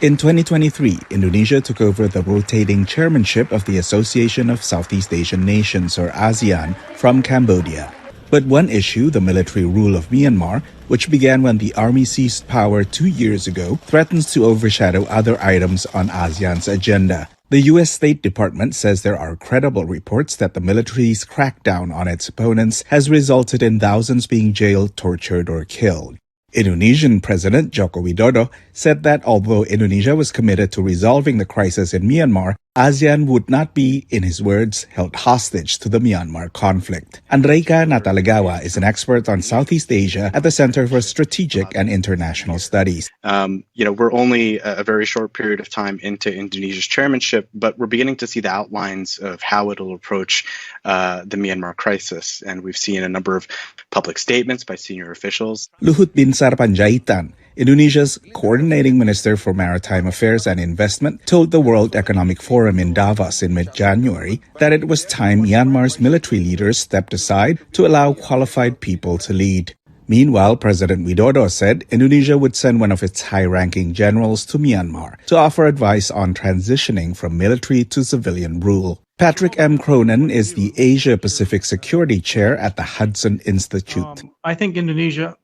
In 2023, Indonesia took over the rotating chairmanship of the Association of Southeast Asian Nations, or ASEAN, from Cambodia. But one issue, the military rule of Myanmar, which began when the army seized power 2 years ago, threatens to overshadow other items on ASEAN's agenda. The U.S. State Department says there are credible reports that the military's crackdown on its opponents has resulted in thousands being jailed, tortured, or killed. Indonesian President Joko Widodo said that although Indonesia was committed to resolving the crisis in Myanmar, ASEAN would not be, in his words, held hostage to the Myanmar conflict. Andreika Natalegawa is an expert on Southeast Asia at the Center for Strategic and International Studies. We're only a very short period of time into Indonesia's chairmanship, but we're beginning to see the outlines of how it'll approach the Myanmar crisis. And we've seen a number of public statements by senior officials. Luhut Binsar Panjaitan, Indonesia's coordinating minister for maritime affairs and investment, told the World Economic Forum in Davos in mid-January that it was time Myanmar's military leaders stepped aside to allow qualified people to lead. Meanwhile, President Widodo said Indonesia would send one of its high-ranking generals to Myanmar to offer advice on transitioning from military to civilian rule. Patrick M. Cronin is the Asia-Pacific Security Chair at the Hudson Institute. I think Indonesia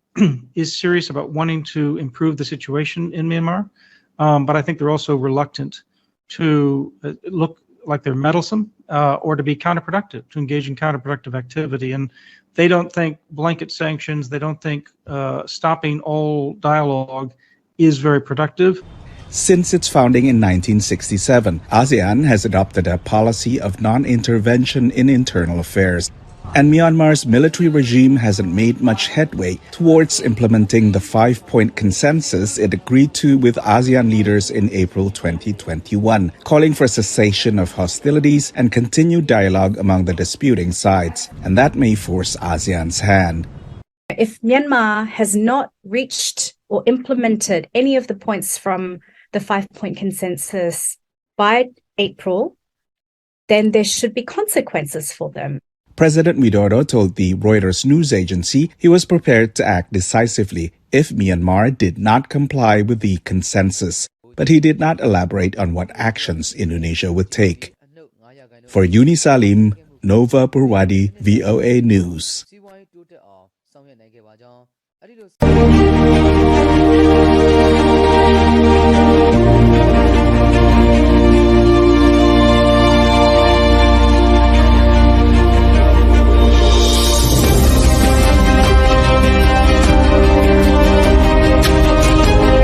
is serious about wanting to improve the situation in Myanmar, but I think they're also reluctant to look like they're meddlesome or to be counterproductive, to engage in counterproductive activity. And they don't think blanket sanctions, they don't think stopping all dialogue is very productive. Since its founding in 1967, ASEAN has adopted a policy of non-intervention in internal affairs. And Myanmar's military regime hasn't made much headway towards implementing the 5-point consensus it agreed to with ASEAN leaders in April 2021, calling for cessation of hostilities and continued dialogue among the disputing sides. And that may force ASEAN's hand. If Myanmar has not reached or implemented any of the points from the 5-point consensus by April, then there should be consequences for them. President Widodo told the Reuters news agency he was prepared to act decisively if Myanmar did not comply with the consensus, but he did not elaborate on what actions Indonesia would take. For Yuni, Salim, Nova Poerwadi, VOA News.